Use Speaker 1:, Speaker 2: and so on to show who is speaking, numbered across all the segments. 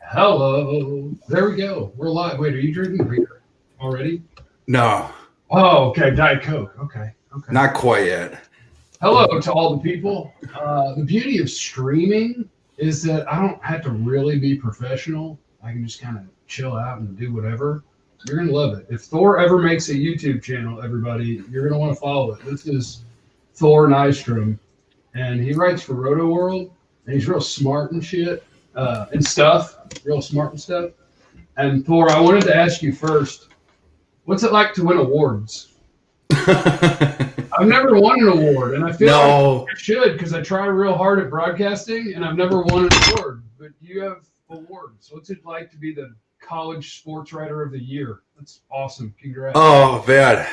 Speaker 1: Hello. There we go. We're live. Wait, are you drinking beer already?
Speaker 2: No,
Speaker 1: Oh, okay. Diet Coke. Okay. Okay.
Speaker 2: not quite yet.
Speaker 1: Hello to all the people. The beauty of streaming is that I don't have to really be professional. I can just kind of chill out and do whatever. You're going to love it. If Thor ever makes a YouTube channel, everybody, you're going to want to follow it. This is Thor Nystrom, and he writes for Rotoworld, and he's real smart and shit and stuff, real smart and stuff. And Thor, I wanted to ask you first, what's it like to win awards? I've never won an award, and I feel like I should because I try real hard at broadcasting, and I've never won an award. But you have awards. What's it like to be the college sports writer of the year? That's awesome. Congrats.
Speaker 2: Oh man,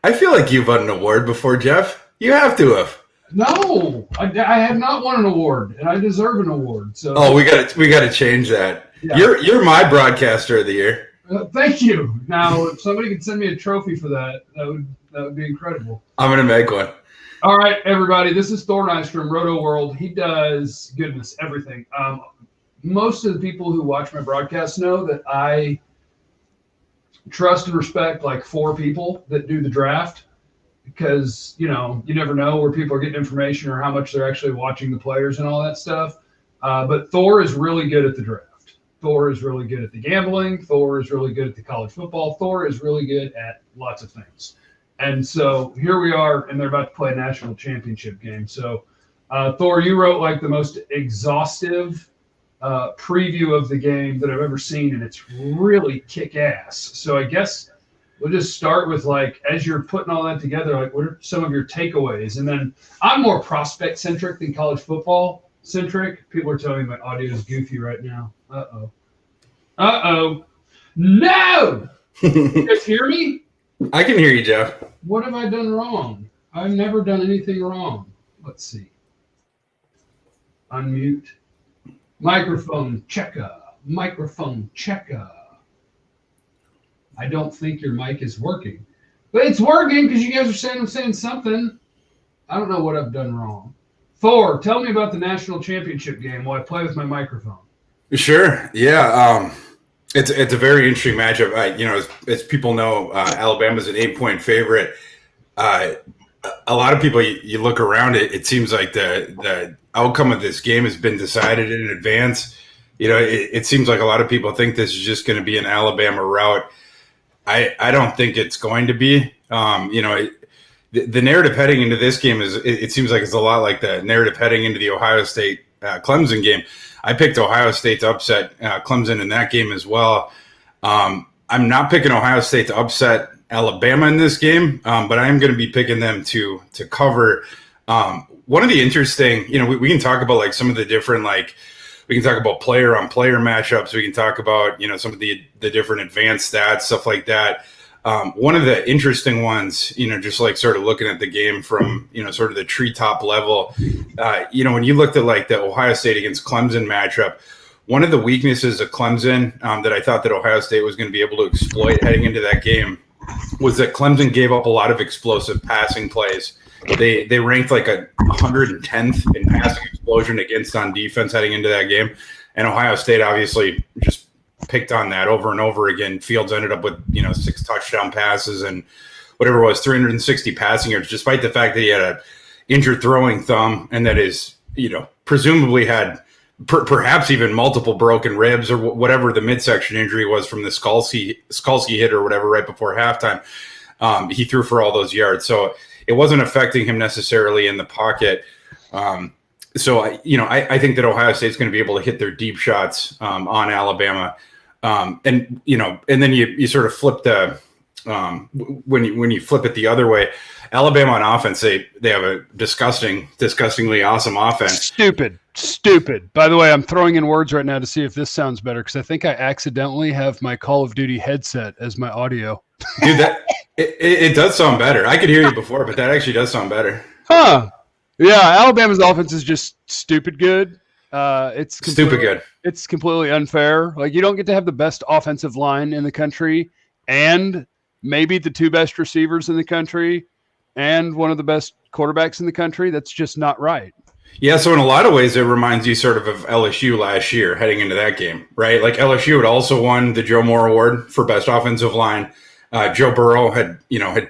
Speaker 2: I feel like you've won an award before, Jeff. You have to have.
Speaker 1: No, I have not won an award, and I deserve an award. So
Speaker 2: we got to change that. Yeah. You're my broadcaster of the year.
Speaker 1: Thank you. Now, if somebody could send me a trophy for that, that would be incredible.
Speaker 2: I'm gonna make one.
Speaker 1: All right, everybody. This is Thor Nystrom, Rotoworld. He does everything. Most of the people who watch my broadcast know that I trust and respect like 4 people that do the draft because you never know where people are getting information or how much they're actually watching the players and all that stuff. But Thor is really good at the draft. Thor is really good at the gambling. Thor is really good at the college football. Thor is really good at lots of things. And so here we are, and they're about to play a national championship game. So, Thor, you wrote like the most exhaustive preview of the game that I've ever seen, and it's really kick-ass. So I guess we'll just start with, like, as you're putting all that together, like, what are some of your takeaways? And then I'm more prospect-centric than college football-centric. People are telling me my audio is goofy right now. Uh-oh. No! You guys hear me?
Speaker 2: I can hear you, Jeff.
Speaker 1: What have I done wrong? I've never done anything wrong. Let's see. Unmute. Microphone checker. Microphone checker. I don't think your mic is working. But it's working because you guys are saying I'm saying something. I don't know what I've done wrong. Thor, tell me about the national championship game while I play with my microphone.
Speaker 2: Sure. Yeah. It's a very interesting matchup. As people know, Alabama's an 8-point favorite. A lot of people, you look around it seems like the outcome of this game has been decided in advance. It seems like a lot of people think this is just going to be an Alabama rout. I don't think it's going to be. The narrative heading into this game it seems like it's a lot like the narrative heading into the Ohio State Clemson game. I picked Ohio State to upset Clemson in that game as well. I'm not picking Ohio State to upset Alabama in this game, but I am going to be picking them to cover. One of the interesting, we can talk about like some of the different, like we can talk about player on player matchups. We can talk about, some of the different advanced stats, stuff like that. One of the interesting ones, just like sort of looking at the game from, sort of the treetop level, when you looked at like the Ohio State against Clemson matchup, one of the weaknesses of Clemson that I thought that Ohio State was going to be able to exploit heading into that game was that Clemson gave up a lot of explosive passing plays. They ranked like a 110th in passing explosion against on defense heading into that game. And Ohio State obviously just picked on that over and over again. Fields ended up with 6 touchdown passes and whatever it was, 360 passing yards, despite the fact that he had a injured throwing thumb and that is presumably had perhaps even multiple broken ribs or whatever the midsection injury was from the Skalski hit or whatever right before halftime. He threw for all those yards, so it wasn't affecting him necessarily in the pocket. So I think that Ohio State's going to be able to hit their deep shots on Alabama. And then you sort of flip the when you flip it the other way, Alabama on offense, they have a disgustingly awesome offense.
Speaker 3: Stupid. By the way, I'm throwing in words right now to see if this sounds better because I think I accidentally have my Call of Duty headset as my audio.
Speaker 2: Dude, it does sound better. I could hear you before, but that actually does sound better.
Speaker 3: Huh. Yeah, Alabama's offense is just stupid good. It's
Speaker 2: stupid good.
Speaker 3: It's completely unfair. Like, you don't get to have the best offensive line in the country and maybe the 2 best receivers in the country and one of the best quarterbacks in the country. That's just not right.
Speaker 2: Yeah, so in a lot of ways, it reminds you sort of LSU last year heading into that game, right? Like LSU had also won the Joe Moore Award for best offensive line. Joe Burrow had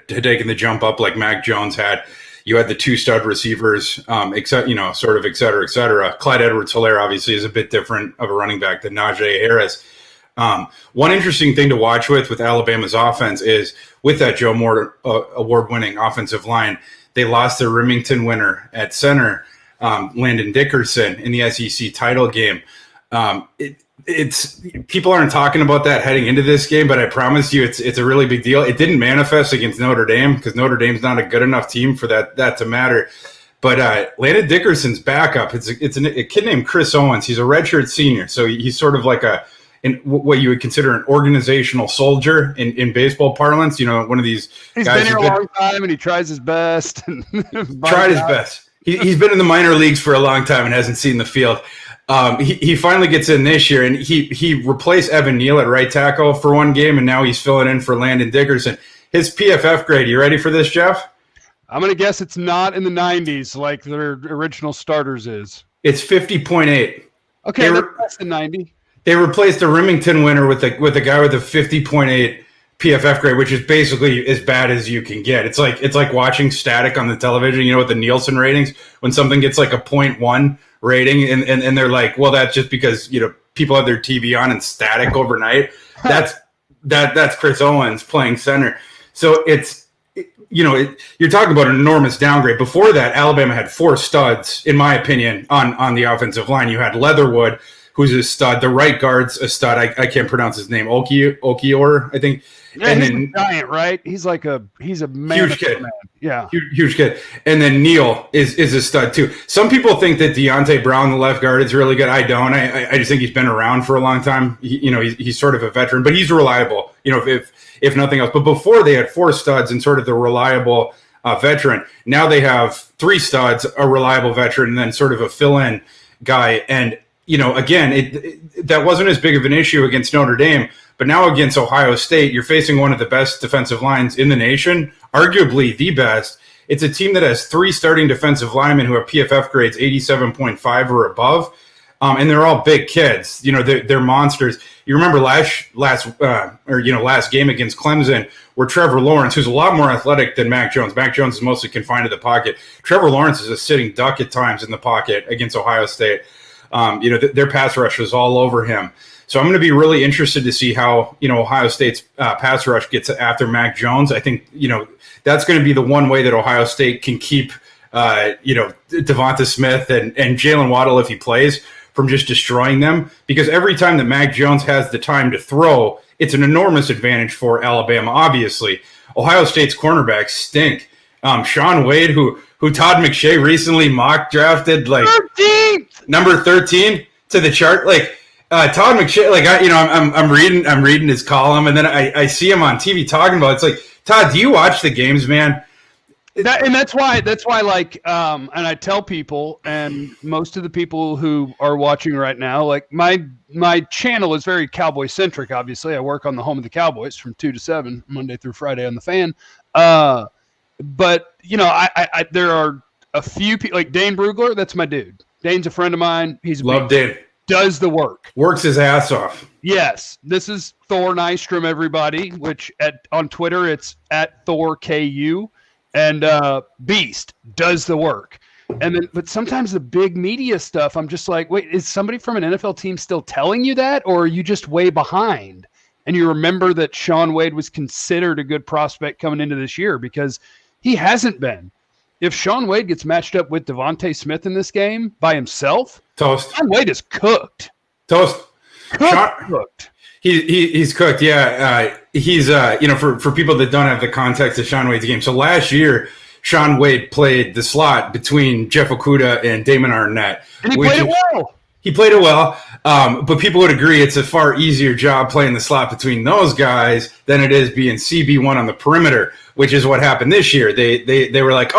Speaker 2: taken the jump up like Mac Jones had. You had the two stud receivers, et cetera, et cetera. Clyde Edwards-Helaire obviously is a bit different of a running back than Najee Harris. One interesting thing to watch with Alabama's offense is with that Joe Moore award-winning offensive line, they lost their Remington winner at center, Landon Dickerson, in the SEC title game. It's people aren't talking about that heading into this game, but I promise you, it's a really big deal. It didn't manifest against Notre Dame because Notre Dame's not a good enough team for that to matter. But Landon Dickerson's backup, it's a kid named Chris Owens. He's a redshirt senior, so he's sort of like what you would consider an organizational soldier in baseball parlance. One of these
Speaker 3: He's
Speaker 2: guys
Speaker 3: been here a long time and he tries his best.
Speaker 2: Tried his best. He's been in the minor leagues for a long time and hasn't seen the field. He finally gets in this year, and he replaced Evan Neal at right tackle for one game, and now he's filling in for Landon Dickerson. His PFF grade, you ready for this, Jeff?
Speaker 3: I'm going to guess it's not in the 90s like their original starters is.
Speaker 2: It's 50.8.
Speaker 3: Okay, that's less than 90.
Speaker 2: They replaced the Remington winner with a guy with a 50.8 PFF grade, which is basically as bad as you can get. It's like watching static on the television, with the Nielsen ratings, when something gets like a 0.1 rating and they're like, well, that's just because, people have their TV on and static overnight. That's Chris Owens playing center. So you're talking about an enormous downgrade. Before that, Alabama had four studs, in my opinion, on the offensive line. You had Leatherwood, who's a stud. The right guard's a stud. I can't pronounce his name. Okior, I think.
Speaker 3: Yeah, and he's a giant, right? He's a man.
Speaker 2: Huge kid.
Speaker 3: Man. Yeah.
Speaker 2: Huge kid. And then Neal is a stud too. Some people think that Deontay Brown, the left guard, is really good. I don't. I just think he's been around for a long time. He's sort of a veteran, but he's reliable, if nothing else. But before they had four studs and sort of the reliable veteran. Now they have three studs, a reliable veteran, and then sort of a fill-in guy. And again, that wasn't as big of an issue against Notre Dame, but now against Ohio State, you're facing one of the best defensive lines in the nation, arguably the best. It's a team that has three starting defensive linemen who have PFF grades 87.5 or above, and they're all big kids. They're monsters. You remember last game against Clemson, where Trevor Lawrence, who's a lot more athletic than Mac Jones. Mac Jones is mostly confined to the pocket. Trevor Lawrence is a sitting duck at times in the pocket against Ohio State. Their pass rush was all over him. So I'm going to be really interested to see how, Ohio State's pass rush gets after Mac Jones. I think, that's going to be the one way that Ohio State can keep, Devonta Smith and Jalen Waddle, if he plays, from just destroying them. Because every time that Mac Jones has the time to throw, it's an enormous advantage for Alabama, obviously. Ohio State's cornerbacks stink. Shaun Wade, who Todd McShay recently mock drafted, like 13th! Number 13 to the chart. Like Todd McShay, I'm reading his column, and then I see him on TV talking about it. It's like, Todd, do you watch the games, man?
Speaker 3: That's why, and I tell people, and most of the people who are watching right now, like my channel is very Cowboy centric. Obviously, I work on the home of the Cowboys from 2 to 7, Monday through Friday on the Fan. But I there are a few people like Dane Brugler. That's my dude. Dane's a friend of mine.
Speaker 2: Love Dane.
Speaker 3: Does the work.
Speaker 2: Works his ass off.
Speaker 3: Yes. This is Thor Nystrom, everybody, which on Twitter, it's at ThorKU. And Beast does the work. But sometimes the big media stuff, I'm just like, wait, is somebody from an NFL team still telling you that? Or are you just way behind? And you remember that Shaun Wade was considered a good prospect coming into this year because he hasn't been. If Shaun Wade gets matched up with Devonta Smith in this game by himself,
Speaker 2: toast.
Speaker 3: Shaun Wade is cooked.
Speaker 2: Toast.
Speaker 3: Cooked.
Speaker 2: He's cooked. Yeah. He's for people that don't have the context of Shaun Wade's game. So last year, Shaun Wade played the slot between Jeff Okudah and Damon Arnett.
Speaker 3: And he played it well.
Speaker 2: He played it well, but people would agree it's a far easier job playing the slot between those guys than it is being CB1 on the perimeter, which is what happened this year. They were like,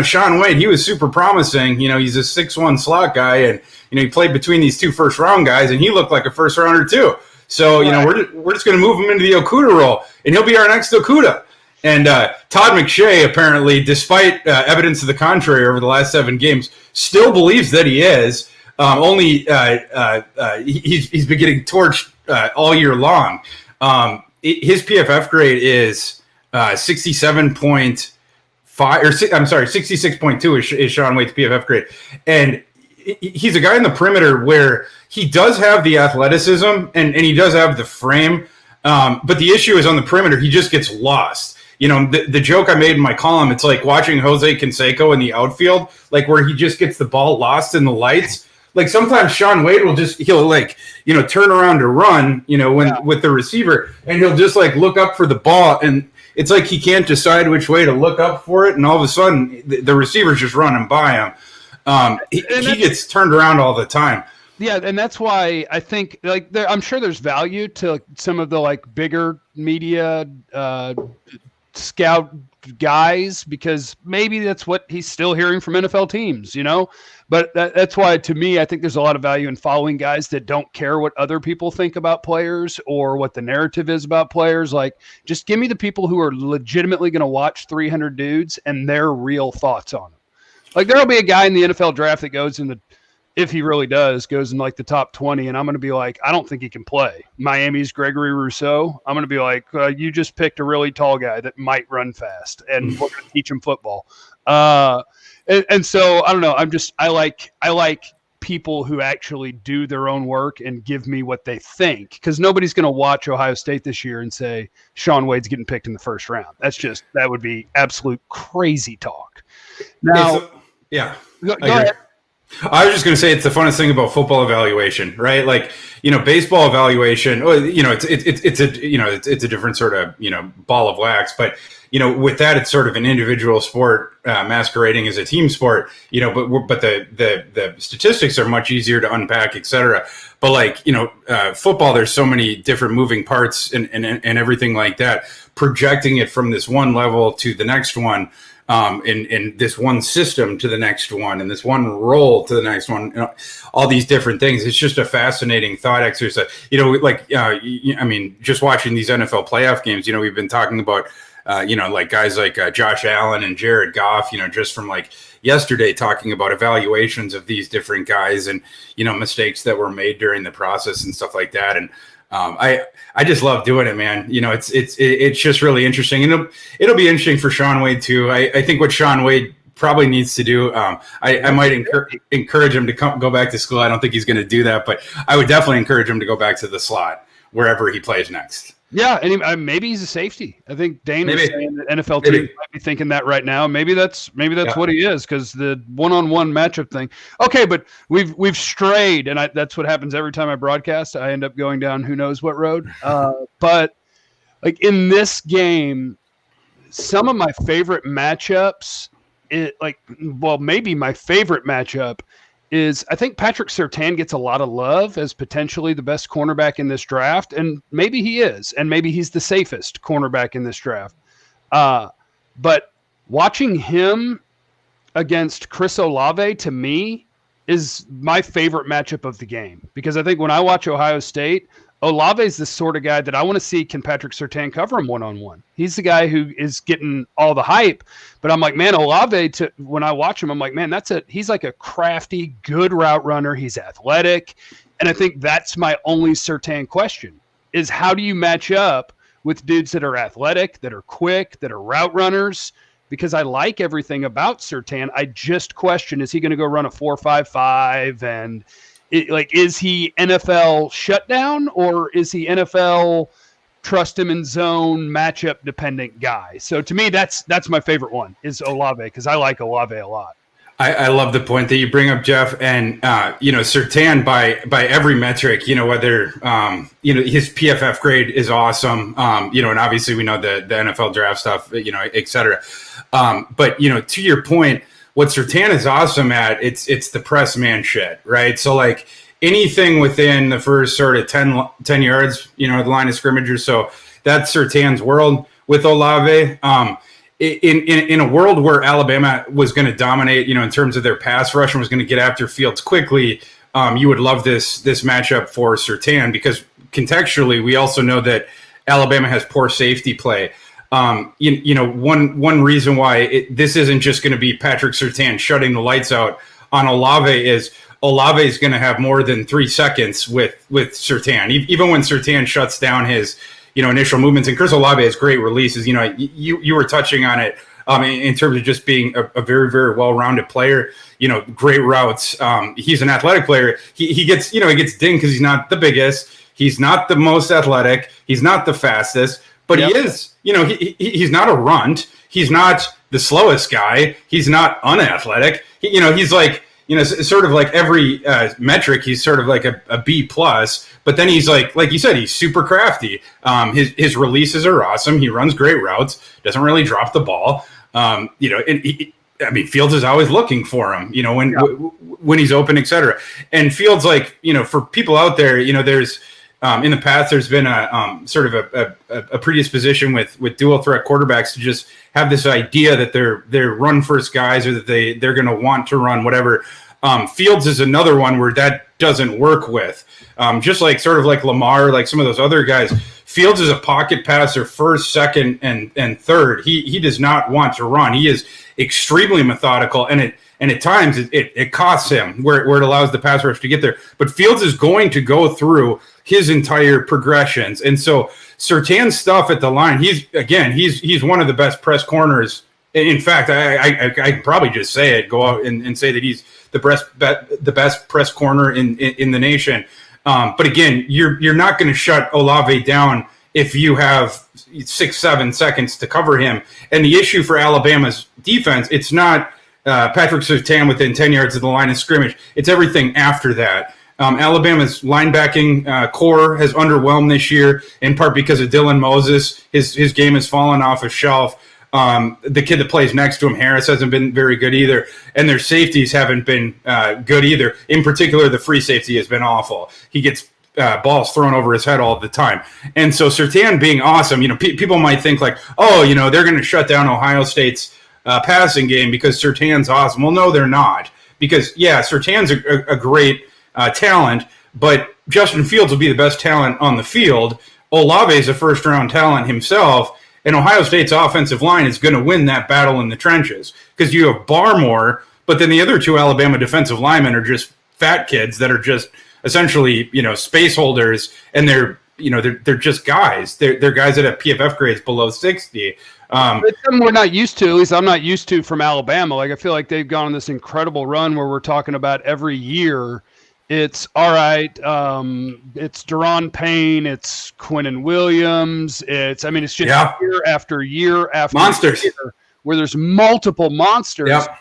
Speaker 2: Shaun Wade, he was super promising. He's a 6'1" slot guy, and he played between these two first-round guys, and he looked like a first-rounder too. So, we're just going to move him into the Okudah role, and he'll be our next Okudah. And Todd McShay, apparently, despite evidence to the contrary over the last 7 games, still believes that he is. He's been getting torched all year long. His PFF grade is 67.5, I'm sorry, 66.2 is Shaun Wade's PFF grade. And he's a guy in the perimeter where he does have the athleticism and he does have the frame. But the issue is on the perimeter, he just gets lost. You know, the joke I made in my column, it's like watching Jose Canseco in the outfield, like where he just gets the ball lost in the lights. Like sometimes Shaun Wade he'll like, you know, turn around to run, you know, with the receiver, and he'll just like look up for the ball, and it's like he can't decide which way to look up for it, and all of a sudden the receiver's just running by him. He gets turned around all the time.
Speaker 3: Yeah, and that's why I think like I'm sure there's value to some of the like bigger media scout guys, because maybe that's what he's still hearing from NFL teams, you know. But that's why, to me, I think there's a lot of value in following guys that don't care what other people think about players or what the narrative is about players. Like, just give me the people who are legitimately going to watch 300 dudes and their real thoughts on them. Like, there'll be a guy in the NFL draft that goes in the, if he really does, goes in like the top 20, and I'm going to be like, I don't think he can play. Miami's Gregory Rousseau. I'm going to be like, you just picked a really tall guy that might run fast, and we're going to teach him football. And so I don't know. I like people who actually do their own work and give me what they think, because nobody's going to watch Ohio State this year and say Shaun Wade's getting picked in the first round. That would be absolute crazy talk. Now,
Speaker 2: go
Speaker 3: ahead.
Speaker 2: I was just going to say it's the funnest thing about football evaluation, right? Like, you know, baseball evaluation, you know, it's a different sort of, you know, ball of wax, but you know, with that, it's sort of an individual sport masquerading as a team sport, you know, but the statistics are much easier to unpack, et cetera. But like, you know, football, there's so many different moving parts and everything like that, projecting it from this one level to the next one. In this one system to the next one, and this one role to the next one, you know, all these different things. It's just a fascinating thought exercise. You know, like, I mean, just watching these NFL playoff games, you know, we've been talking about, you know, like guys like Josh Allen and Jared Goff, you know, just from like yesterday talking about evaluations of these different guys and, you know, mistakes that were made during the process and stuff like that. And I just love doing it, man. You know, it's just really interesting, and it'll be interesting for Shaun Wade too. I think what Shaun Wade probably needs to do, I might encourage him to go back to school. I don't think he's going to do that, but I would definitely encourage him to go back to the slot wherever he plays next.
Speaker 3: Yeah, and maybe he's a safety. I think Dane was saying that NFL teams might be thinking that right now. Maybe that's what he is, because the one-on-one matchup thing. Okay, but we've strayed, and that's what happens every time I broadcast. I end up going down who knows what road. But like in this game, some of my favorite matchups, maybe my favorite matchup is, I think Patrick Surtain gets a lot of love as potentially the best cornerback in this draft, and maybe he is, and maybe he's the safest cornerback in this draft. But watching him against Chris Olave, to me, is my favorite matchup of the game, because I think when I watch Ohio State, Olave is the sort of guy that I want to see, can Patrick Surtain cover him one-on-one? He's the guy who is getting all the hype, but I'm like, man, Olave, when I watch him, I'm like, man, he's like a crafty, good route runner. He's athletic, and I think that's my only Surtain question, is how do you match up with dudes that are athletic, that are quick, that are route runners? Because I like everything about Surtain. I just question, is he going to go run a 4.55 and – is he NFL shutdown, or is he NFL trust him in zone matchup dependent guy? So to me, that's my favorite one, is Olave, because I like Olave a lot.
Speaker 2: I love the point that you bring up, Jeff, and you know, Surtain by every metric, you know, whether you know, his PFF grade is awesome, you know, and obviously we know the NFL draft stuff, you know, et cetera. But you know, to your point, what Surtain is awesome at, it's the press man shit, right? So like anything within the first sort of 10 yards, you know, the line of scrimmage or so, that's Surtain's world. With Olave, in a world where Alabama was going to dominate, you know, in terms of their pass rush and was going to get after Fields quickly, you would love this matchup for Surtain, because contextually we also know that Alabama has poor safety play. One reason why this isn't just going to be Patrick Surtain shutting the lights out on Olave is Olave is going to have more than 3 seconds with Surtain. Even when Surtain shuts down his, initial movements, and Chris Olave has great releases. You were touching on it in terms of just being a very, very well-rounded player. Great routes. He's an athletic player. He gets dinged because he's not the biggest. He's not the most athletic. He's not the fastest. But he is, he's not a runt. He's not the slowest guy. He's not unathletic. He's like, sort of like every metric, he's sort of like a B plus. But then he's like you said, he's super crafty. His releases are awesome. He runs great routes. Doesn't really drop the ball. Fields is always looking for him. When he's open, etc. And Fields, for people out there, there's. In the past, there's been a sort of a predisposition with dual threat quarterbacks to just have this idea that they're run first guys, or that they're going to want to run whatever. Fields is another one where that doesn't work with. Just like sort of like Lamar, like some of those other guys. Fields is a pocket passer first, second, and third. He does not want to run. He is extremely methodical, and at times it costs him where it allows the pass rush to get there. But Fields is going to go through his entire progressions. And so Surtain's stuff at the line, he's one of the best press corners. In fact, I can probably just say it, go out and say that he's the best press corner in the nation. But again, you're not going to shut Olave down if you have 6-7 seconds to cover him. And the issue for Alabama's defense, it's not Patrick Surtain within 10 yards of the line of scrimmage. It's everything after that. Alabama's linebacking core has underwhelmed this year, in part because of Dylan Moses. His game has fallen off a shelf. The kid that plays next to him, Harris, hasn't been very good either. And their safeties haven't been good either. In particular, the free safety has been awful. He gets balls thrown over his head all the time. And so Surtain being awesome, people might think like, they're going to shut down Ohio State's passing game because Surtain's awesome. Well, no, they're not. Because, Surtain's a great talent, but Justin Fields will be the best talent on the field. Olave is a first-round talent himself, and Ohio State's offensive line is going to win that battle in the trenches because you have Barmore, but then the other two Alabama defensive linemen are just fat kids that are just essentially, space holders, and they're just guys. They're guys that have PFF grades below 60.
Speaker 3: It's something we're not used to, at least I'm not used to from Alabama. Like, I feel like they've gone on this incredible run where we're talking about every year. It's all right. It's Deron Payne. It's Quinnen Williams. It's just year after year after
Speaker 2: monsters
Speaker 3: year where there's multiple monsters.
Speaker 2: Yep.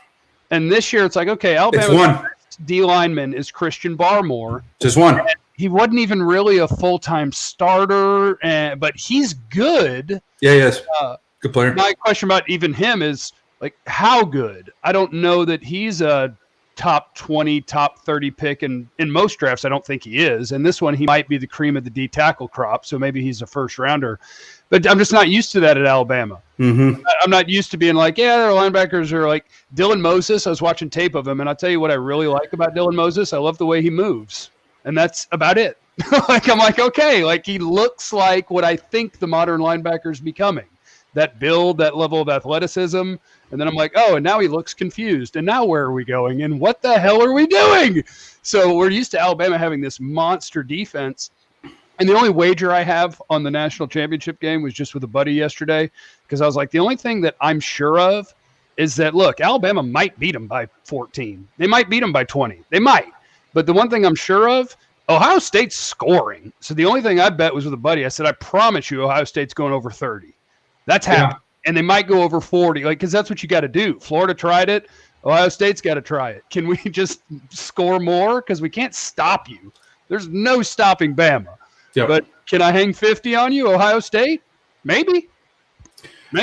Speaker 3: And this year it's like, okay, Alabama's D lineman is Christian Barmore.
Speaker 2: Just one.
Speaker 3: He wasn't even really a full-time starter, but he's good.
Speaker 2: Yeah, he is. Good player.
Speaker 3: My question about even him is like, how good? I don't know that he's a top 20, top 30 pick, and in most drafts, I don't think he is. And this one, he might be the cream of the D tackle crop, so maybe he's a first rounder. But I'm just not used to that at Alabama.
Speaker 2: Mm-hmm.
Speaker 3: I'm not used to being like, their linebackers are like Dylan Moses. I was watching tape of him, and I'll tell you what I really like about Dylan Moses. I love the way he moves, and that's about it. I'm like, okay, like he looks like what I think the modern linebacker is becoming. That build, that level of athleticism. And then I'm like, and now he looks confused. And now where are we going? And what the hell are we doing? So we're used to Alabama having this monster defense. And the only wager I have on the national championship game was just with a buddy yesterday, because I was like, the only thing that I'm sure of is that, look, Alabama might beat them by 14. They might beat them by 20. They might. But the one thing I'm sure of, Ohio State's scoring. So the only thing I bet was with a buddy. I said, I promise you Ohio State's going over 30. That's happening. Yeah. And they might go over 40, because that's what you got to do. Florida tried it. Ohio State's got to try it. Can we just score more? Because we can't stop you. There's no stopping Bama. Yep. But can I hang 50 on you, Ohio State? Maybe.
Speaker 2: And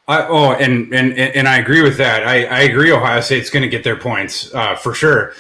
Speaker 2: I agree with that. I agree Ohio State's going to get their points for sure.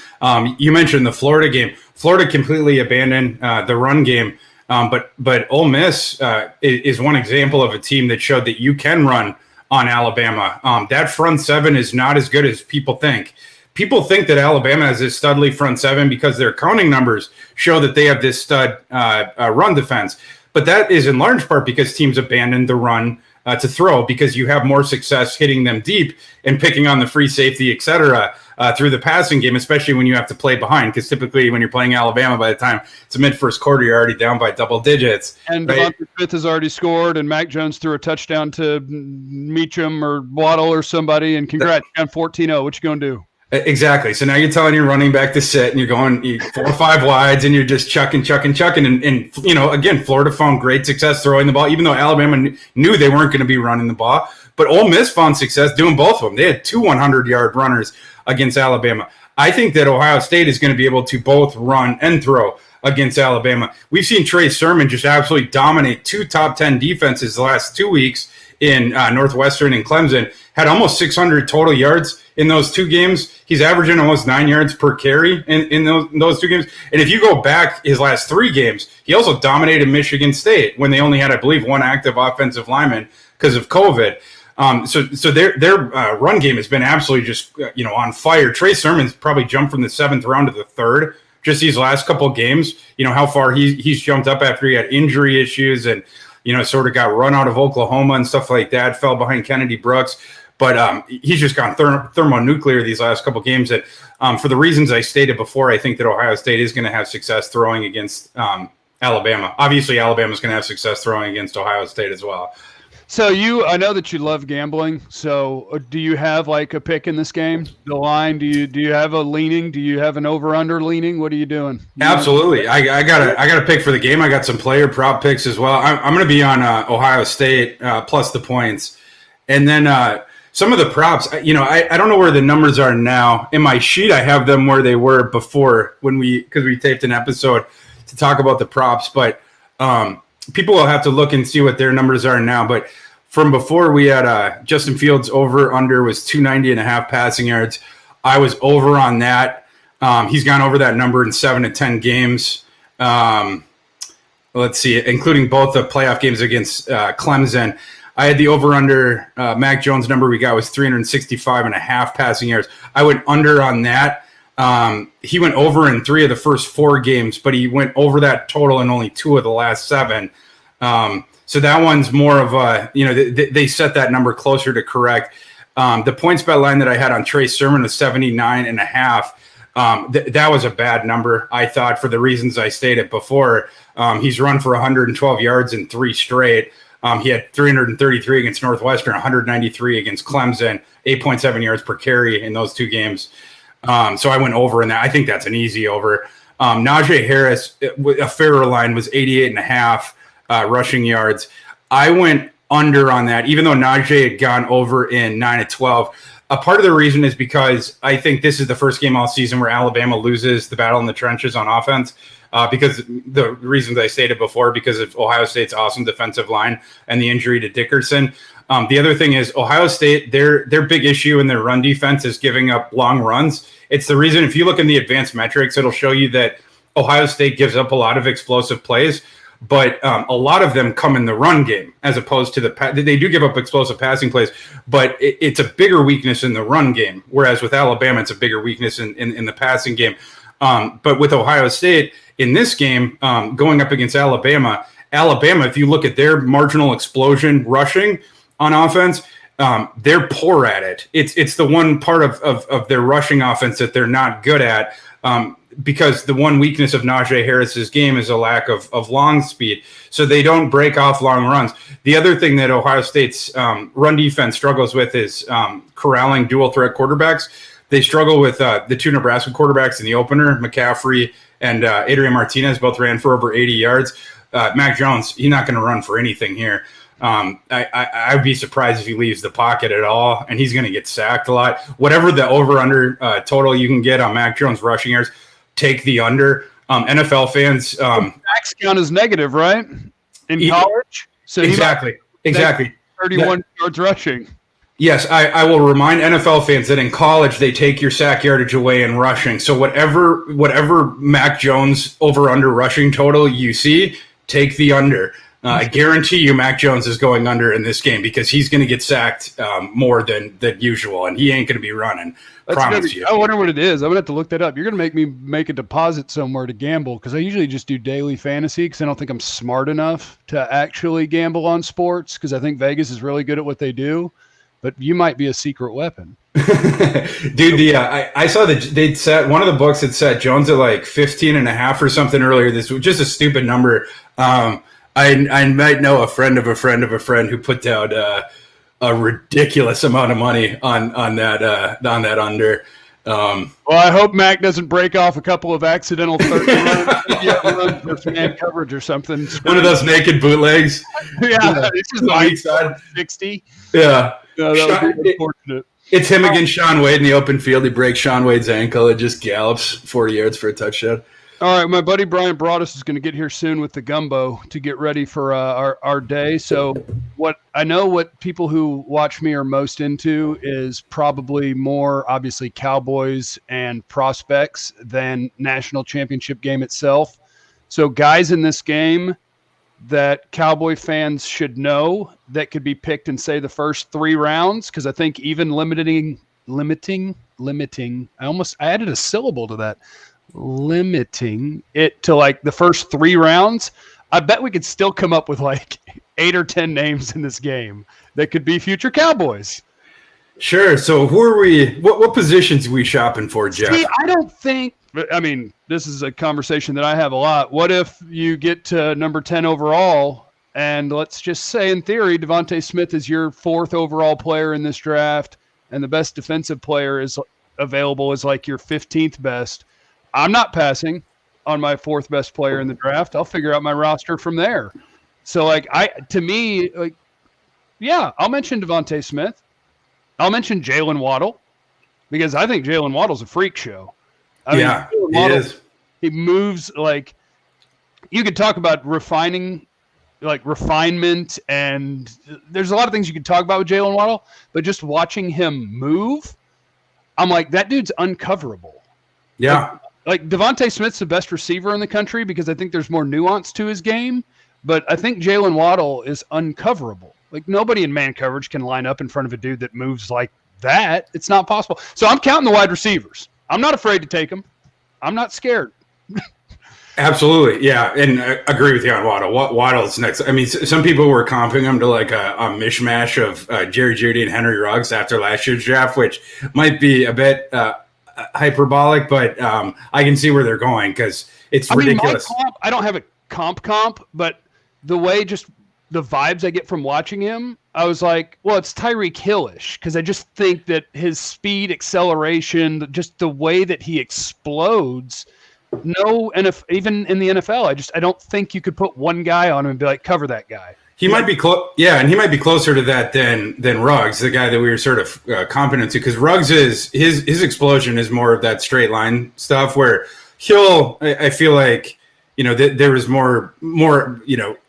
Speaker 2: You mentioned the Florida game. Florida completely abandoned the run game. But Ole Miss is one example of a team that showed that you can run on Alabama. That front seven is not as good as people think. People think that Alabama has this studly front seven because their counting numbers show that they have this stud run defense. But that is in large part because teams abandoned the run to throw because you have more success hitting them deep and picking on the free safety, et cetera, through the passing game, especially when you have to play behind. Because typically when you're playing Alabama, by the time it's mid-first quarter, you're already down by double digits.
Speaker 3: And
Speaker 2: right?
Speaker 3: Devonta Smith has already scored, and Mac Jones threw a touchdown to Meacham or Waddle or somebody, and congrats, on 14-0. What you going to do?
Speaker 2: Exactly. So now you're telling your running back to sit, and you're going 4 or 5 wides, and you're just chucking. And again, Florida found great success throwing the ball, even though Alabama knew they weren't going to be running the ball. But Ole Miss found success doing both of them. They had 2 100-yard runners against Alabama. I think that Ohio State is going to be able to both run and throw against Alabama. We've seen Trey Sermon just absolutely dominate 2 top 10 defenses the last 2 weeks in Northwestern and Clemson. Had almost 600 total yards in those 2 games. He's averaging almost 9 yards per carry in those 2 games. And if you go back his last 3 games, he also dominated Michigan State when they only had, I believe, 1 active offensive lineman because of COVID. So their run game has been absolutely just on fire. Trey Sermon's probably jumped from the 7th round to the 3rd just these last couple of games. How far he's jumped up after he had injury issues and sort of got run out of Oklahoma and stuff like that. Fell behind Kennedy Brooks. But he's just gone thermonuclear these last couple games. That for the reasons I stated before, I think that Ohio State is going to have success throwing against Alabama. Obviously, Alabama's going to have success throwing against Ohio State as well.
Speaker 3: So I know that you love gambling. So do you have like a pick in this game? The line? Do you have a leaning? Do you have an over/under leaning? What are you doing?
Speaker 2: Absolutely. I got a pick for the game. I got some player prop picks as well. I'm going to be on Ohio State plus the points, and then. Some of the props, I don't know where the numbers are now. In my sheet, I have them where they were before because we taped an episode to talk about the props. But people will have to look and see what their numbers are now. But from before, we had Justin Fields over/under was 290.5 passing yards. I was over on that. He's gone over that number in 7 to 10 games. Let's see, including both the playoff games against Clemson. I had the over/under. Mac Jones number we got was 365.5 passing yards. I went under on that. He went over in 3 of the first 4 games, but he went over that total in only 2 of the last 7. So that one's more of a, they set that number closer to correct. The points bet line that I had on Trey Sermon was 79.5. That was a bad number, I thought, for the reasons I stated before. He's run for 112 yards in 3 straight. He had 333 against Northwestern, 193 against Clemson, 8.7 yards per carry in those 2 games. So I went over in that. I think that's an easy over. Najee Harris, a fairer line, was 88.5 rushing yards. I went under on that, even though Najee had gone over in 9 of 12. A part of the reason is because I think this is the first game all season where Alabama loses the battle in the trenches on offense. Because the reasons I stated before, because of Ohio State's awesome defensive line and the injury to Dickerson. The other thing is Ohio State, their big issue in their run defense is giving up long runs. It's the reason, if you look in the advanced metrics, it'll show you that Ohio State gives up a lot of explosive plays, but a lot of them come in the run game as opposed to they do give up explosive passing plays, but it's a bigger weakness in the run game. Whereas with Alabama, it's a bigger weakness in the passing game. But with Ohio State, in this game, going up against Alabama, if you look at their marginal explosion rushing on offense, they're poor at it. It's the one part of their rushing offense that they're not good at, because the one weakness of Najee Harris's game is a lack of long speed. So they don't break off long runs. The other thing that Ohio State's run defense struggles with is corralling dual threat quarterbacks. They struggle with the 2 Nebraska quarterbacks in the opener, McCaffrey and Adrian Martinez, both ran for over 80 yards. Mac Jones, he's not going to run for anything here. I would be surprised if he leaves the pocket at all, and he's going to get sacked a lot. Whatever the over/under total you can get on Mac Jones rushing yards, take the under. NFL fans,
Speaker 3: max count is negative, right? In college, so
Speaker 2: exactly.
Speaker 3: 31 yards rushing.
Speaker 2: Yes, I will remind NFL fans that in college they take your sack yardage away in rushing. So whatever Mac Jones over/under rushing total you see, take the under. I guarantee you Mac Jones is going under in this game because he's going to get sacked more than usual, and he ain't going to be running. Promise you.
Speaker 3: I wonder what it is. I'm going to have to look that up. You're going to make me make a deposit somewhere to gamble because I usually just do daily fantasy because I don't think I'm smart enough to actually gamble on sports because I think Vegas is really good at what they do. But you might be a secret weapon.
Speaker 2: Dude, I saw that they'd set one of the books that said Jones at like 15.5 or something earlier. This was just a stupid number. I might know a friend of a friend of a friend who put down a ridiculous amount of money on that under.
Speaker 3: Well, I hope Mac doesn't break off a couple of accidental 30 runs for man coverage or something.
Speaker 2: One of those naked bootlegs.
Speaker 3: Yeah, it's just
Speaker 2: weak side
Speaker 3: 60.
Speaker 2: Yeah,
Speaker 3: no, that would be unfortunate.
Speaker 2: It's him against Sean Wade in the open field. He breaks Sean Wade's ankle. It just gallops 40 yards for a touchdown.
Speaker 3: All right, my buddy Brian Broadus is going to get here soon with the gumbo to get ready for our day. So what people who watch me are most into is probably more obviously Cowboys and prospects than national championship game itself. So guys in this game that Cowboy fans should know that could be picked in, say, the first 3 rounds, because I think even limiting, I added a syllable to that. Limiting it to like the first 3 rounds, I bet we could still come up with like 8 or 10 names in this game that could be future Cowboys.
Speaker 2: Sure. So who are we? What positions are we shopping for, Jeff?
Speaker 3: See, I don't think. I mean, this is a conversation that I have a lot. What if you get to number 10 overall, and let's just say in theory, Devontae Smith is your 4th overall player in this draft, and the best defensive player is available is like your 15th best. I'm not passing on my 4th best player in the draft. I'll figure out my roster from there. So, I'll mention Devontae Smith. I'll mention Jalen Waddle because I think Jalen Waddle's a freak show.
Speaker 2: He is.
Speaker 3: He moves like you could talk about refinement, and there's a lot of things you could talk about with Jalen Waddle, but just watching him move, I'm like, that dude's uncoverable.
Speaker 2: Yeah.
Speaker 3: Like Devontae Smith's the best receiver in the country because I think there's more nuance to his game, but I think Jalen Waddle is uncoverable. Like nobody in man coverage can line up in front of a dude that moves like that. It's not possible. So I'm counting the wide receivers. I'm not afraid to take them. I'm not scared.
Speaker 2: Absolutely, yeah, and I agree with you on Waddle. Waddle's next. I mean, some people were comping him to like a mishmash of Jerry Jeudy and Henry Ruggs after last year's draft, which might be a bit hyperbolic, but I can see where they're going because it's ridiculous.
Speaker 3: I don't have a comp, but the way just the vibes I get from watching him, I was like, well, it's Tyreek Hill-ish because I just think that his speed, acceleration, just the way that he explodes. Even in the NFL, I don't think you could put one guy on him and be like, cover that guy.
Speaker 2: He might be and he might be closer to that than Ruggs, the guy that we were sort of competent to, because Ruggs is his explosion is more of that straight line stuff. Where Hill, I feel like there is more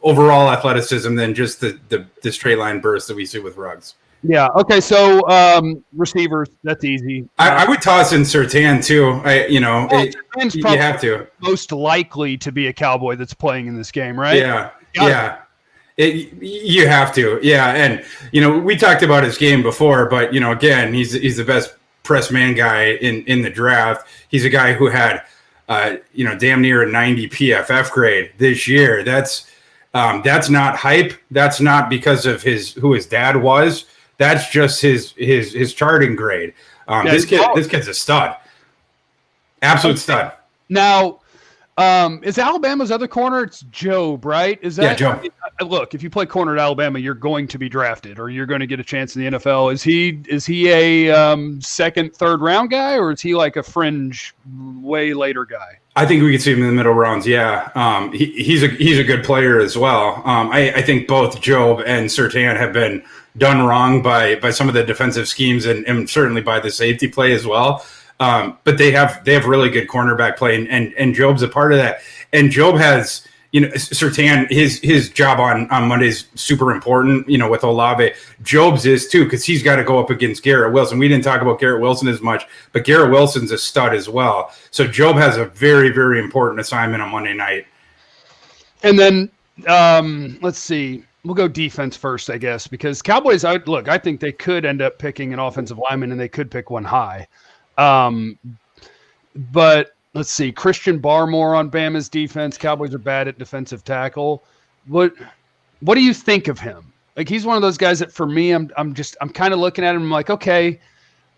Speaker 2: overall athleticism than just the straight line burst that we see with Ruggs.
Speaker 3: Yeah. Okay. So receivers, that's easy.
Speaker 2: I would toss in Surtain too.
Speaker 3: Surtain's
Speaker 2: you have to.
Speaker 3: Most likely to be a Cowboy that's playing in this game, right?
Speaker 2: Yeah. You have to. Yeah. And we talked about his game before, but again, he's the best press man guy in the draft. He's a guy who had damn near a 90 PFF grade this year. That's not hype. That's not because of who his dad was. That's just his charting grade. This kid's a stud. Absolute stud.
Speaker 3: Now, is Alabama's other corner? It's Job, right? Is that?
Speaker 2: Yeah, Job.
Speaker 3: Look, if you play corner at Alabama, you're going to be drafted, or you're going to get a chance in the NFL. Is he a second, third round guy, or is he like a fringe, way later guy?
Speaker 2: I think we could see him in the middle rounds. Yeah, he's a good player as well. I think both Job and Surtain have been done wrong by some of the defensive schemes and certainly by the safety play as well. But they have really good cornerback play, and Job's a part of that. And Job has, Surtain, his job on Monday's super important, with Olave. Job's is too, because he's got to go up against Garrett Wilson. We didn't talk about Garrett Wilson as much, but Garrett Wilson's a stud as well. So Job has a very, very important assignment on Monday night.
Speaker 3: And then Let's see. We'll go defense first, I guess, because Cowboys, I think they could end up picking an offensive lineman and they could pick one high. But let's see. Christian Barmore on Bama's defense. Cowboys are bad at defensive tackle. What do you think of him? Like, he's one of those guys that for me, I'm kind of looking at him. I'm like, okay,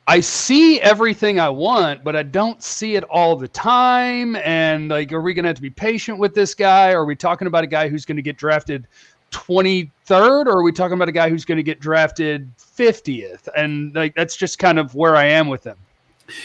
Speaker 3: I see everything I want, but I don't see it all the time. And like, are we going to have to be patient with this guy? Are we talking about a guy who's going to get drafted 23rd, or are we talking about a guy who's going to get drafted 50th? And like, that's just kind of where I am with him.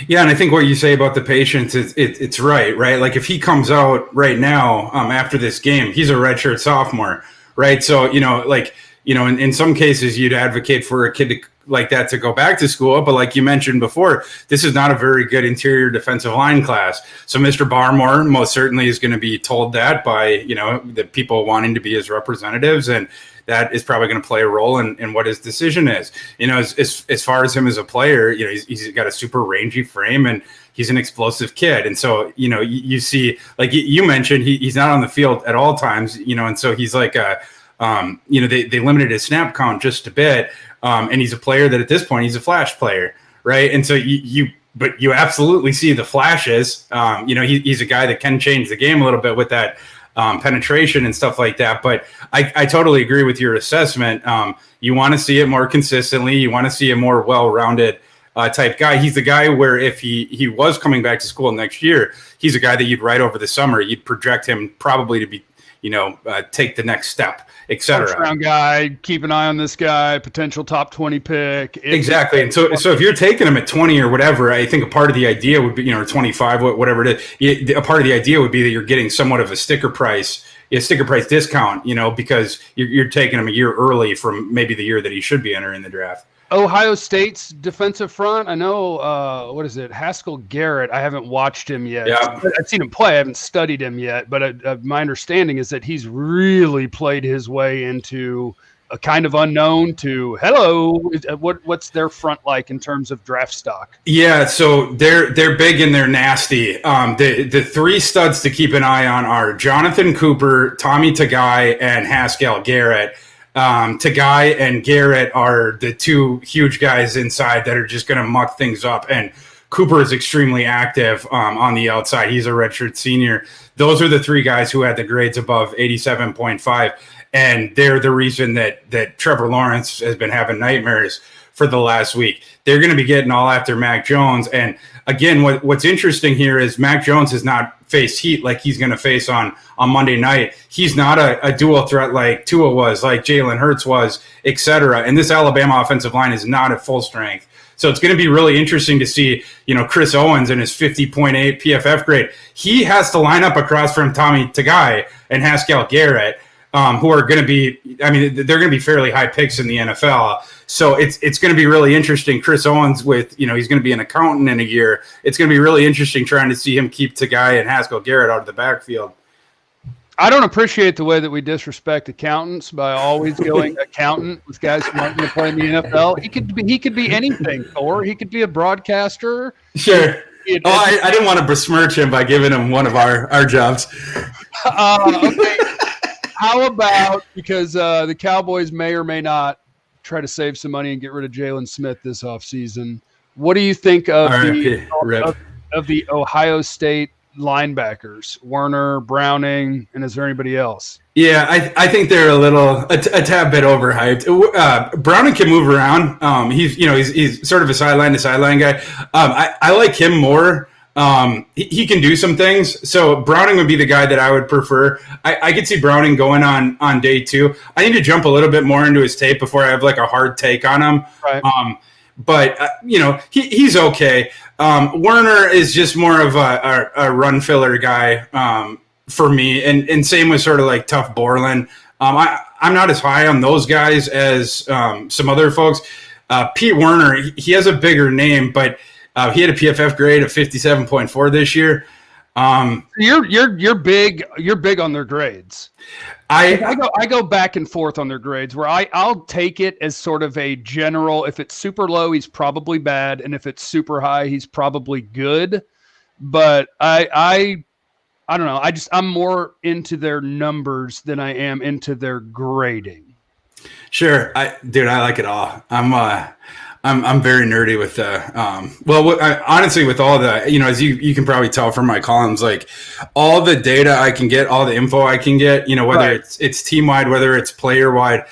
Speaker 2: Yeah, and I think what you say about the patience is it's right? Like, if he comes out right now after this game, he's a redshirt sophomore, right? So, in some cases you'd advocate for a kid like that to go back to school, but like you mentioned before, this is not a very good interior defensive line class. So Mr. Barmore most certainly is going to be told that by, the people wanting to be his representatives, and that is probably going to play a role in what his decision is. As far as him as a player, he's got a super rangy frame and he's an explosive kid. And so, you see, like you mentioned, he's not on the field at all times, and so he's like they limited his snap count just a bit. And he's a player that at this point, he's a flash player, right? And so but you absolutely see the flashes. He's a guy that can change the game a little bit with that penetration and stuff like that. But I totally agree with your assessment. You want to see it more consistently. You want to see a more well-rounded type guy. He's the guy where if he was coming back to school next year, he's a guy that you'd write over the summer. You'd project him probably to be, take the next step, et cetera.
Speaker 3: First-round guy, keep an eye on this guy, potential top 20 pick.
Speaker 2: Exactly. And so if you're taking him at 20 or whatever, I think a part of the idea would be, 25, whatever it is, a part of the idea would be that you're getting somewhat of a sticker price discount, because you're taking him a year early from maybe the year that he should be entering the draft.
Speaker 3: Ohio State's defensive front, I know, Haskell Garrett, I haven't watched him yet.
Speaker 2: Yeah.
Speaker 3: I've seen him play. I haven't studied him yet, but my understanding is that he's really played his way into a kind of unknown to hello. What's their front like in terms of draft stock? Yeah,
Speaker 2: so they're big and they're nasty. The three studs to keep an eye on are Jonathan Cooper, Tommy Tagai, and Haskell Garrett. Tagai and Garrett are the two huge guys inside that are just going to muck things up. And Cooper is extremely active on the outside. He's a redshirt senior. Those are the three guys who had the grades above 87.5. And they're the reason that Trevor Lawrence has been having nightmares for the last week. They're going to be getting all after Mac Jones. And again, what's interesting here is Mac Jones has not faced heat like he's going to face on Monday night. He's not a dual threat like Tua was, like Jalen Hurts was, et cetera. And this Alabama offensive line is not at full strength. So it's going to be really interesting to see, Chris Owens and his 50.8 PFF grade. He has to line up across from Tommy Tagai and Haskell Garrett, who are going to be, they're going to be fairly high picks in the NFL. So it's going to be really interesting. Chris Owens with, he's going to be an accountant in a year. It's going to be really interesting trying to see him keep Tagai and Haskell Garrett out of the backfield.
Speaker 3: I don't appreciate the way that we disrespect accountants by always going accountant with guys who aren't going to play in the NFL. He could be anything, Thor. He could be a broadcaster.
Speaker 2: Sure. I didn't want to besmirch him by giving him one of our jobs.
Speaker 3: Okay. How about, because the Cowboys may or may not try to save some money and get rid of Jalen Smith this offseason, what do you think of the Ohio State linebackers, Werner, Browning, and is there anybody else?
Speaker 2: Yeah, I think they're a tad bit overhyped. Browning can move around. He's sort of a sideline to sideline guy. I like him more. He can do some things. So Browning would be the guy that I would prefer. I could see Browning going on day two. I need to jump a little bit more into his tape before I have like a hard take on him.
Speaker 3: Right.
Speaker 2: But he's okay. Werner is just more of a run filler guy for me, and same with sort of like Tough Borland. I'm not as high on those guys as some other folks. Pete Werner, he has a bigger name, but he had a PFF grade of 57.4 this year.
Speaker 3: You're big on their grades. I go back and forth on their grades where I'll take it as sort of a general. If it's super low, he's probably bad, and if it's super high, he's probably good. But I I don't know. I'm more into their numbers than I am into their grading.
Speaker 2: Sure, I like it all. I'm very nerdy with honestly, with all the, as you can probably tell from my columns, like all the data I can get, all the info I can get, whether it's team wide, whether it's player wide.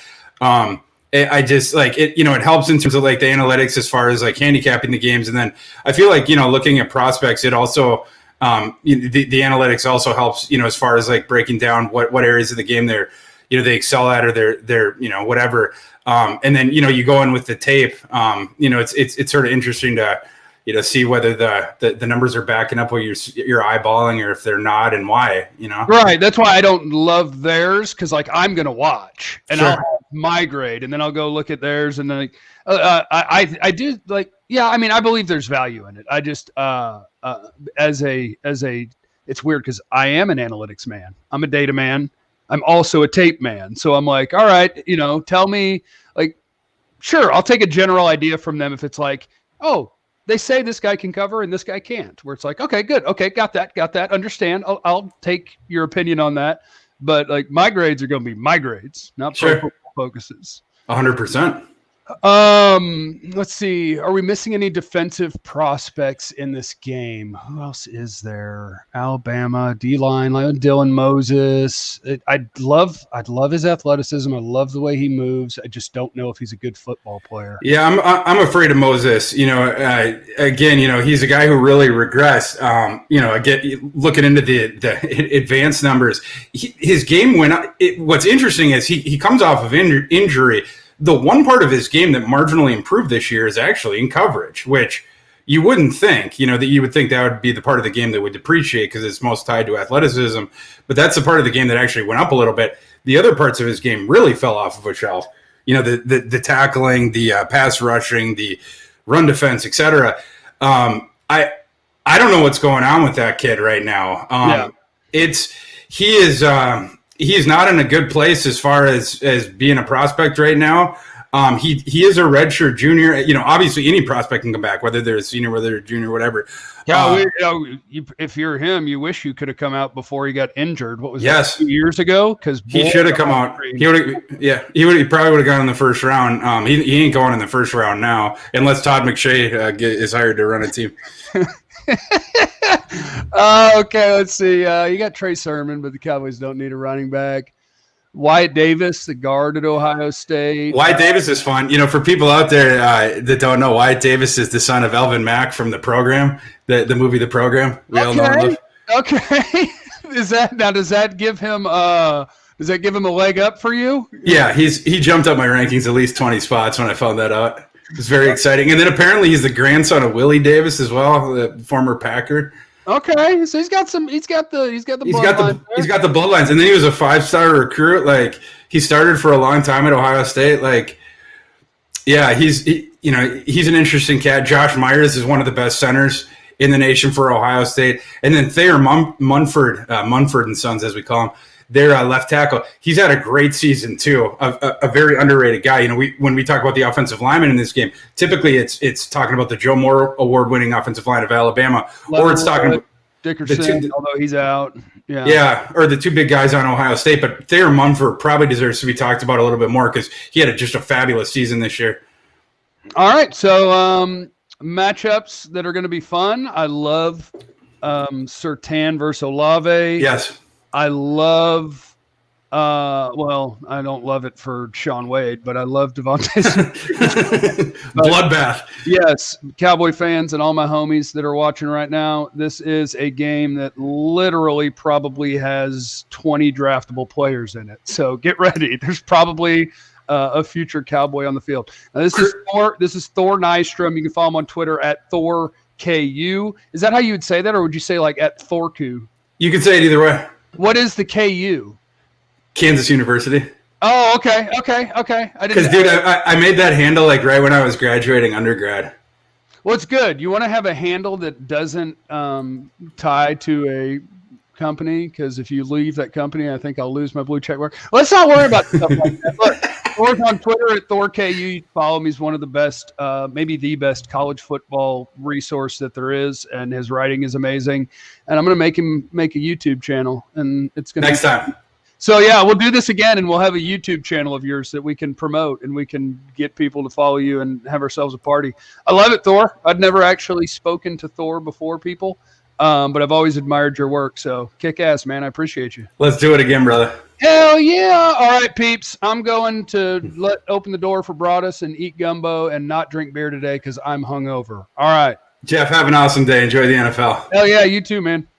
Speaker 2: I just like it, it helps in terms of like the analytics as far as like handicapping the games. And then I feel like, looking at prospects, it also, the analytics also helps, as far as like breaking down what areas of the game they excel at, or they're whatever. And then, you go in with the tape, it's sort of interesting to, see whether the numbers are backing up what you're eyeballing, or if they're not, and why,
Speaker 3: Right. That's why I don't love theirs. Cause like I'm going to watch and
Speaker 2: Sure.
Speaker 3: I'll have my grade and then I'll go look at theirs. And then I do like, yeah, I mean, I believe there's value in it. I just, it's weird cause I am an analytics man. I'm a data man. I'm also a tape man. So I'm like, all right, tell me, like, sure, I'll take a general idea from them if it's like, oh, they say this guy can cover and this guy can't, where it's like, okay, good. Okay. Got that. Understand. I'll take your opinion on that. But like my grades are going to be my grades, not
Speaker 2: Sure.
Speaker 3: Pro Football Focus's.
Speaker 2: 100%.
Speaker 3: Let's see. Are we missing any defensive prospects in this game? Who else is there? Alabama, D-line, like Dylan Moses. I'd love his athleticism. I love the way he moves. I just don't know if he's a good football player.
Speaker 2: Yeah, I'm afraid of Moses. Again, he's a guy who really regressed. Again, looking into the advanced numbers, his game went up. What's interesting is he comes off of injury. The one part of his game that marginally improved this year is actually in coverage, which you wouldn't think, that you would think that would be the part of the game that would depreciate because it's most tied to athleticism. But that's the part of the game that actually went up a little bit. The other parts of his game really fell off of a shelf. The tackling, the pass rushing, the run defense, etc. I don't know what's going on with that kid right now. He is not in a good place as far as being a prospect right now. He is a redshirt junior. Obviously any prospect can come back, whether they're a senior, whether they're a junior, whatever.
Speaker 3: Yeah, if you're him, you wish you could have come out before he got injured. What was that,
Speaker 2: Yes.
Speaker 3: 2 years ago? Because
Speaker 2: He should have come out. He probably would have gone in the first round. He ain't going in the first round now, unless Todd McShay is hired to run a team.
Speaker 3: Okay, let's see. You got Trey Sermon, but the Cowboys don't need a running back. Wyatt Davis, the guard at Ohio State.
Speaker 2: Wyatt Davis is fun. For people out there that don't know, Wyatt Davis is the son of Elvin Mack from The Program, the movie The Program. We all know and love.
Speaker 3: Okay. Does that give him a leg up for you?
Speaker 2: Yeah, he jumped up my rankings at least 20 spots when I found that out. It was very exciting. And then apparently he's the grandson of Willie Davis as well, the former Packer.
Speaker 3: Okay, so he's got the
Speaker 2: bloodlines. And then he was a 5-star recruit. Like, he started for a long time at Ohio State. Like, yeah, he's an interesting cat. Josh Myers is one of the best centers in the nation for Ohio State. And then Thayer Munford and Sons, as we call him, their left tackle. He's had a great season too. A very underrated guy. When we talk about the offensive lineman in this game, typically it's talking about the Joe Moore award-winning offensive line of Alabama, or it's talking about
Speaker 3: Dickerson, although he's out.
Speaker 2: Yeah, or the two big guys on Ohio State. But Thayer Munford probably deserves to be talked about a little bit more because he had just a fabulous season this year.
Speaker 3: All right, so matchups that are going to be fun. I love Surtain versus Olave.
Speaker 2: Yes.
Speaker 3: I love, I don't love it for Sean Wade, but I love Devontae.
Speaker 2: Bloodbath.
Speaker 3: Yes, Cowboy fans and all my homies that are watching right now, this is a game that literally probably has 20 draftable players in it. So get ready. There's probably a future Cowboy on the field. Now, this is Thor Nystrom. You can follow him on Twitter at ThorKU. Is that how you would say that, or would you say like at Thorku?
Speaker 2: You can say it either way.
Speaker 3: What is the KU?
Speaker 2: Kansas University.
Speaker 3: Oh, okay.
Speaker 2: Because, dude, I made that handle like right when I was graduating undergrad.
Speaker 3: Well, it's good. You want to have a handle that doesn't tie to a company, because if you leave that company, I think I'll lose my blue check mark. Let's not worry about stuff like that. Thor's on Twitter at ThorKU. You can follow him. He's one of the best, maybe the best college football resource that there is, and his writing is amazing. And I'm going to make him make a YouTube channel, and it's going to
Speaker 2: next time.
Speaker 3: So yeah, we'll do this again, and we'll have a YouTube channel of yours that we can promote, and we can get people to follow you and have ourselves a party. I love it, Thor. I'd never actually spoken to Thor before, people, but I've always admired your work. So kick ass, man. I appreciate you.
Speaker 2: Let's do it again, brother.
Speaker 3: Hell yeah! All right, peeps. I'm going to open the door for Broadus and eat gumbo and not drink beer today because I'm hungover. All right,
Speaker 2: Jeff, have an awesome day. Enjoy the NFL.
Speaker 3: Hell yeah, you too, man.